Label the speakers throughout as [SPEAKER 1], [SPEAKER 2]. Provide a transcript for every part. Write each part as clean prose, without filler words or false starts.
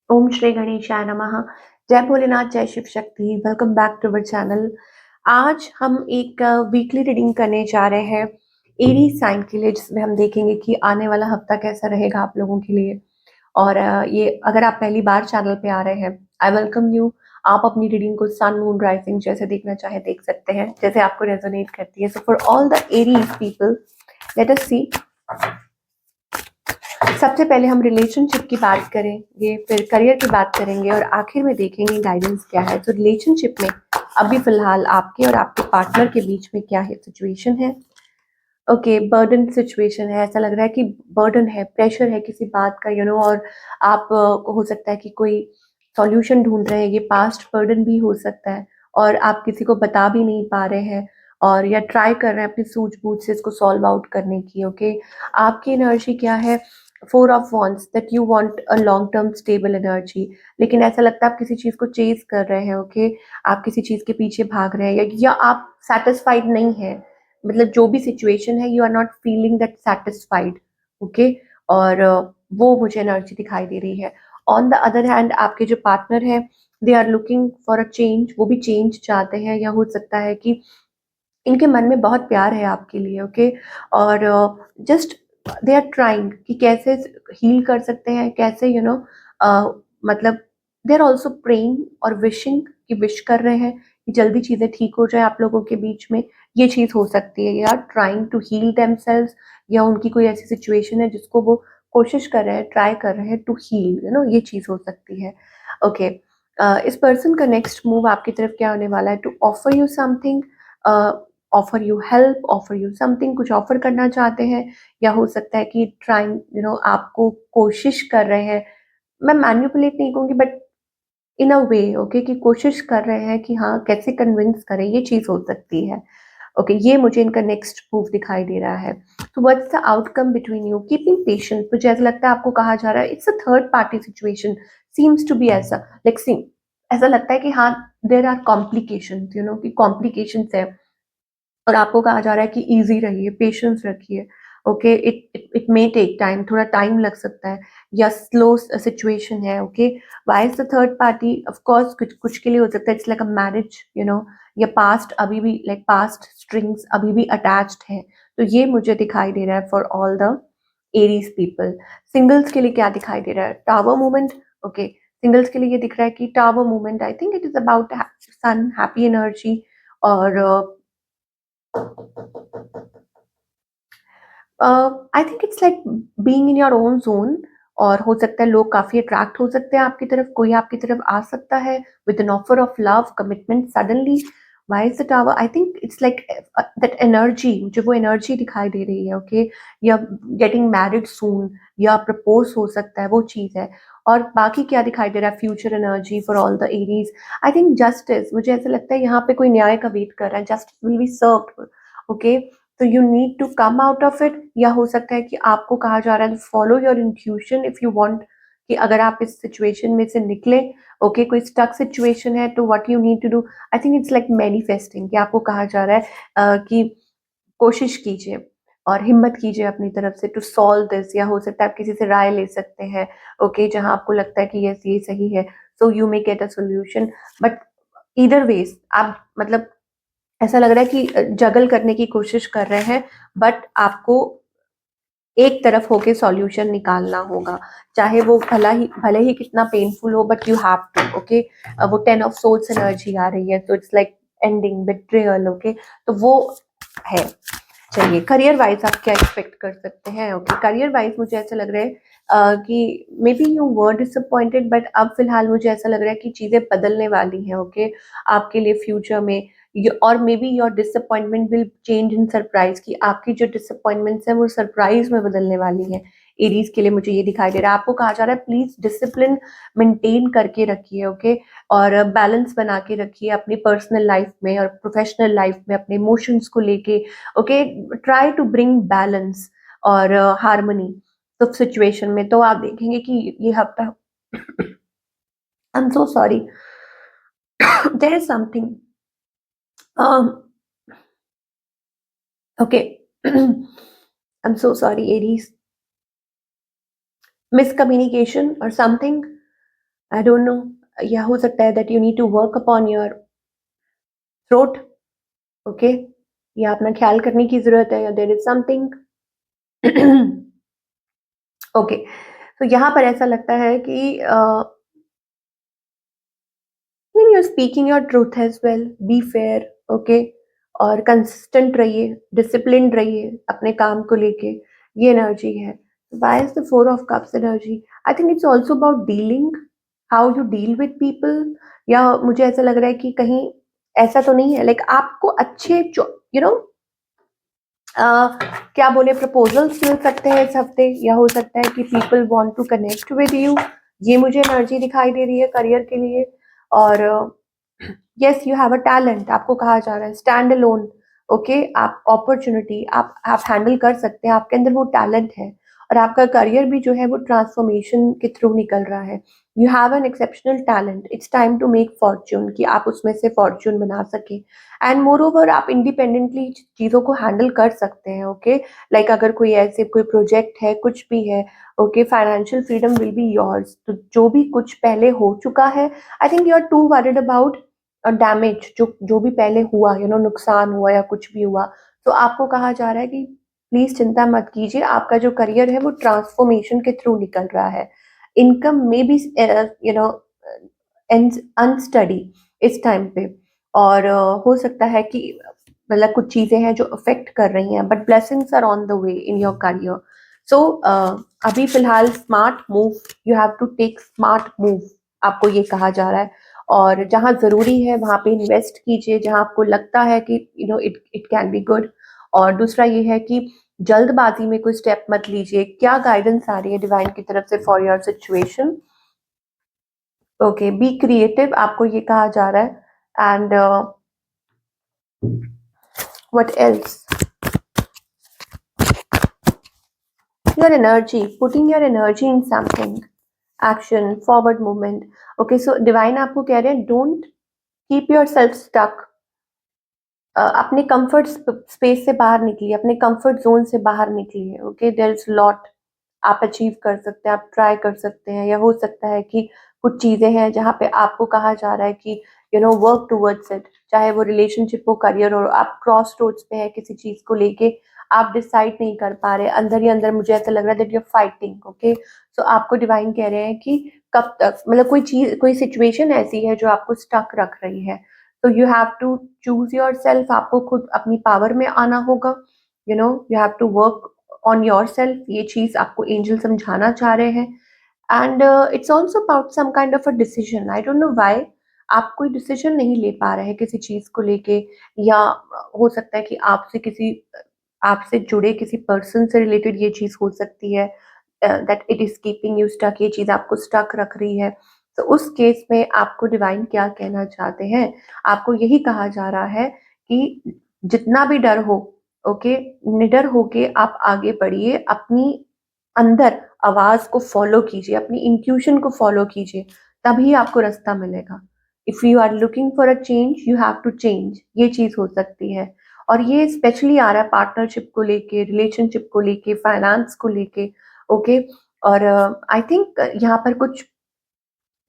[SPEAKER 1] ओम श्री गणेशाय नमः। जय भोलेनाथ, जय Shiv Shakti. Welcome back to our channel. आज हम एक वीकली रीडिंग करने जा रहे हैं एरीज साइन के लिए, जिसमें हम देखेंगे कि आने वाला हफ्ता कैसा रहेगा आप लोगों के लिए। और ये अगर आप पहली बार चैनल पे आ रहे हैं, आई वेलकम यू। आप अपनी रीडिंग को सन मून राइजिंग जैसे देखना चाहे देख सकते हैं, जैसे आपको रेजोनेट करती है। So for all the Aries people, let us see. सबसे पहले हम रिलेशनशिप की बात करेंगे, फिर करियर की बात करेंगे और आखिर में देखेंगे गाइडेंस क्या है। तो रिलेशनशिप में अभी फिलहाल आपके और आपके पार्टनर के बीच में क्या है सिचुएशन है। ओके, बर्डन सिचुएशन है। ऐसा लग रहा है कि बर्डन है, प्रेशर है किसी बात का, और आप को हो सकता है कि कोई सॉल्यूशन ढूंढ रहे हैं। ये पास्ट बर्डन भी हो सकता है और आप किसी को बता भी नहीं पा रहे हैं, और या ट्राई कर रहे हैं अपनी सूझबूझ से इसको सॉल्व आउट करने की। ओके, आपकी एनर्जी क्या है? Four of wants, that you want a long term stable energy. लेकिन ऐसा लगता है आप किसी चीज को चेज कर रहे हैं। ओके, आप किसी चीज के पीछे भाग रहे हैं, या आप सेटिस्फाइड नहीं है। मतलब जो भी सिचुएशन है, you are not feeling that satisfied. Okay, और वो मुझे एनर्जी दिखाई दे रही है। ऑन द अदर हैंड, आपके जो पार्टनर है, they are looking for a change. वो भी चेंज चाहते हैं, या हो सकता है कि इनके मन में बहुत प्यार है आपके लिए। ओके, और जस्ट दे आर ट्राइंग कि कैसे हील कर सकते हैं, कैसे मतलब दे आर ऑल्सो प्रेइंग और विशिंग, कि विश कर रहे हैं कि जल्दी चीजें ठीक हो जाए आप लोगों के बीच में। ये चीज हो सकती है, या ट्राइंग टू हील देमसेल्व्स, या उनकी कोई ऐसी सिचुएशन है जिसको वो कोशिश कर रहे हैं, ट्राई कर रहे हैं टू हील, ये चीज हो सकती है। ओके, इस पर्सन का नेक्स्ट मूव आपकी तरफ क्या होने वाला है? To offer you something, offer you help, offer you something. कुछ ऑफर करना चाहते हैं, या हो सकता है कि ट्राइंग आपको कोशिश कर रहे हैं। मैं मैनिपुलेट नहीं कहूंगी, but in a way, okay, कि कोशिश कर रहे हैं कि हाँ कैसे कन्विंस करें, ये चीज हो सकती है। ओके, ये मुझे इनका नेक्स्ट मूव दिखाई दे रहा है। तो what's the outcome between you? Keeping patience. मुझे ऐसा लगता है आपको कहा जा रहा है it's a third party situation, seems to be ऐसा, लाइक सी, ऐसा लगता है कि हाँ देर आर कॉम्प्लिकेशन, कि कॉम्प्लिकेशन है। और आपको कहा जा रहा है कि इजी रहिए, पेशेंस रखिए। Okay, it it may take time, थोड़ा टाइम लग सकता है, या स्लो सिचुएशन है। Okay, why is the third party? Of course कुछ कुछ के लिए हो सकता है इट्स लाइक अ मैरिज, या पास्ट अभी भी, लाइक पास्ट स्ट्रिंग्स अभी भी अटैच्ड है। तो ये मुझे दिखाई दे रहा है for all the Aries people. Singles के लिए क्या दिखाई दे रहा है? Tower movement. ओके, सिंगल्स के लिए ये दिख रहा है कि tower movement, I think it is about sun, happy energy. और I think it's like being in your own zone. और हो सकता है लोग काफी अट्रैक्ट हो सकते हैं आपकी तरफ, कोई आपकी तरफ आ सकता है with an offer of love, commitment suddenly. Why is the tower? I think it's like that energy, मुझे वो एनर्जी दिखाई दे रही है। ओके, या गेटिंग मैरिड सून, या प्रपोज हो सकता है, वो चीज है। और बाकी क्या दिखाई दे रहा है? Future energy for all the Aries. I think justice, मुझे ऐसा लगता है यहाँ पे कोई न्याय का वेट कर रहा है, justice will be served. Okay, तो you need to come out of it. या हो सकता है कि आपको कहा जा रहा है follow your intuition if you want, कि अगर आप इस सिचुएशन में से निकले, ओके, कोई स्टक सिचुएशन है, तो what you need to do, I think it's like manifesting, कि आपको कहा जा रहा है कि कोशिश कीजिए और हिम्मत कीजिए अपनी तरफ से टू सॉल्व दिस। या हो सकता है आप किसी से राय ले सकते हैं, ओके, जहां आपको लगता है कि यस ये सही है, so you may get a solution. But either ways आप, मतलब ऐसा लग रहा है कि जगल करने की कोशिश कर रहे हैं, बट आपको एक तरफ होके सॉल्यूशन निकालना होगा, चाहे वो भले ही कितना पेनफुल हो, but you have to. Okay, वो 10 ऑफ सोल्स एनर्जी आ रही है, तो it's like ending betrayal. Okay, तो वो है। चलिए, करियर वाइज आप क्या एक्सपेक्ट कर सकते हैं? ओके, करियर वाइज मुझे ऐसा लग रहा है कि may be you were disappointed, but अब फिलहाल मुझे ऐसा लग रहा है कि चीजें बदलने वाली हैं। ओके, आपके लिए फ्यूचर में, और may be your disappointment will change in surprise, की आपकी जो डिसअपॉइंटमेंट्स है वो सरप्राइज में बदलने वाली है। एरीज के लिए मुझे ये दिखाई दे रहा है, आपको कहा जा रहा है प्लीज डिसिप्लिन मेंटेन करके रखिए। ओके, और बैलेंस बना के रखिए अपनी पर्सनल लाइफ में और प्रोफेशनल लाइफ में, अपने इमोशंस को लेके। Okay, try to bring balance और हार्मनी तो सिचुएशन में, तो आप देखेंगे कि ये हफ्ता I am so sorry there is something, okay, I am so sorry Aries, miscommunication or something, I don't know, या हो सकता है that you need to work upon your throat, okay, या अपना ख्याल करने की जरूरत है, या देयर इज समथिंग। ओके, तो यहाँ पर ऐसा लगता है कि when you're speaking your truth as well, be fair, okay, और कंसिस्टेंट रहिए, डिसिप्लिन रहिए अपने काम को लेके, ये एनर्जी है। Why is the four of cups energy? I think it's also about dealing, how you deal with people. या मुझे ऐसा लग रहा है कि कहीं ऐसा तो नहीं है, लाइक आपको अच्छे यू नो क्या बोले, प्रपोजल्स मिल सकते हैं इस हफ्ते, या हो सकता है कि people want to connect with you, ये मुझे एनर्जी दिखाई दे रही है करियर के लिए। और yes, you have a talent, आपको कहा जा रहा है स्टैंड अलोन, ओके, आप अपॉर्चुनिटी आप हैंडल कर सकते हैं, आपके अंदर वो टैलेंट है, और आपका करियर भी जो है वो ट्रांसफॉर्मेशन के थ्रू निकल रहा है। You have an exceptional talent, it's time to make fortune, कि आप उसमें से फॉर्च्यून बना सके। एंड मोर ओवर आप इंडिपेंडेंटली चीज़ों को हैंडल कर सकते हैं, ओके, लाइक अगर कोई ऐसे कोई प्रोजेक्ट है, कुछ भी है, okay, financial freedom will be yours. तो जो भी कुछ पहले हो चुका है, I think you are too worried about damage, जो भी पहले हुआ, नुकसान हुआ या कुछ भी हुआ, तो आपको कहा जा रहा है कि प्लीज चिंता मत कीजिए, आपका जो करियर है वो ट्रांसफॉर्मेशन के थ्रू निकल रहा है। इनकम में भी अनस्टडी इस टाइम पे, और हो सकता है कि मतलब कुछ चीजें हैं जो अफेक्ट कर रही हैं, but blessings are on the way in your career. So अभी फिलहाल smart move, you have to take smart move, आपको ये कहा जा रहा है। और जहाँ जरूरी है वहां पे इन्वेस्ट कीजिए, जहाँ आपको लगता है कि it it can be good. और दूसरा ये है कि जल्दबाजी में कोई स्टेप मत लीजिए। क्या गाइडेंस आ रही है डिवाइन की तरफ से for your situation? Okay, be creative, आपको ये कहा जा रहा है। And what else? Your energy, putting your energy in something, action, forward movement. Okay, so divine आपको कह रहे हैं don't keep yourself stuck, अपने कंफर्ट स्पेस से बाहर निकलिए, अपने कंफर्ट जोन से बाहर निकलिए। ओके, देयर इज लॉट आप अचीव कर सकते हैं, आप ट्राई कर सकते हैं, या हो सकता है कि कुछ चीजें हैं जहाँ पे आपको कहा जा रहा है कि वर्क टूवर्ड्स इट, चाहे वो रिलेशनशिप हो, करियर हो, आप क्रॉस रोड्स पे है किसी चीज को लेके, आप डिसाइड नहीं कर पा रहे, अंदर ही अंदर मुझे ऐसा लग रहा है that you are fighting. Okay, so आपको डिवाइन कह रहे हैं कि कब तक, मतलब कोई चीज, कोई सिचुएशन ऐसी है जो आपको स्टक रख रही है, तो you have to choose yourself, आपको खुद अपनी पावर में आना होगा। You have to work on yourself, ये चीज आपको एंजल समझाना चाह रहे हैं। And it's also about some kind of a decision, I don't know why आप कोई डिसीजन नहीं ले पा रहे हैं किसी चीज को लेके, या हो सकता है कि आपसे जुड़े किसी पर्सन से रिलेटेड ये चीज हो सकती है, that it is keeping you stuck, ये चीज आपको स्टक रख रही है। तो उस केस में आपको डिवाइन क्या कहना चाहते हैं? आपको यही कहा जा रहा है कि जितना भी डर हो, ओके, निडर होके आप आगे बढ़िए, अपनी अंदर आवाज को फॉलो कीजिए, अपनी इंट्यूशन को फॉलो कीजिए, तभी आपको रास्ता मिलेगा। If you are looking for a change, you have to change, ये चीज हो सकती है। और ये स्पेशली आ रहा है पार्टनरशिप को लेके, रिलेशनशिप को लेके, फाइनेंस को लेके, ओके। और आई थिंक यहाँ पर कुछ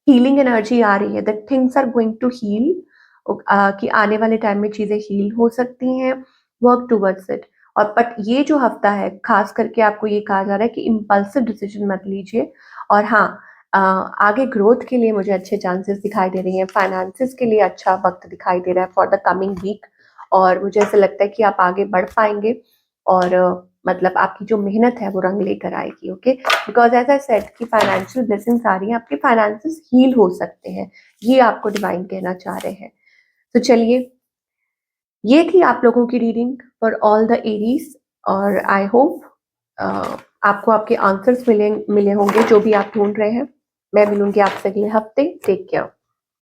[SPEAKER 1] हीलिंग एनर्जी आ रही है, that things are going to heal, कि आने वाले टाइम में चीजें हील हो सकती हैं, वर्क टूवर्ड्स इट। और बट ये जो हफ्ता है खास करके आपको ये कहा जा रहा है कि इम्पल्सिव डिसीजन मत लीजिए। और हाँ, आगे ग्रोथ के लिए मुझे अच्छे चांसेस दिखाई दे रही हैं, फाइनेंसिस के लिए अच्छा वक्त दिखाई दे रहा है फॉर द कमिंग वीक। और मुझे ऐसा लगता है कि आप आगे बढ़ पाएंगे, और मतलब आपकी जो मेहनत है वो रंग लेकर आएगी। Okay, because as I said कि फाइनेंशियल ब्लेसिंग्स आ रही हैं, आपके फाइनेंसेस हील हो सकते हैं, ये आपको डिवाइन कहना चाह रहे हैं। तो चलिए, ये थी आप लोगों की reading for all the Aries. और आई होप आपको आपके आंसर्स मिले मिले होंगे जो भी आप ढूंढ रहे हैं। मैं मिलूंगी आपसे अगले हफ्ते। Take care.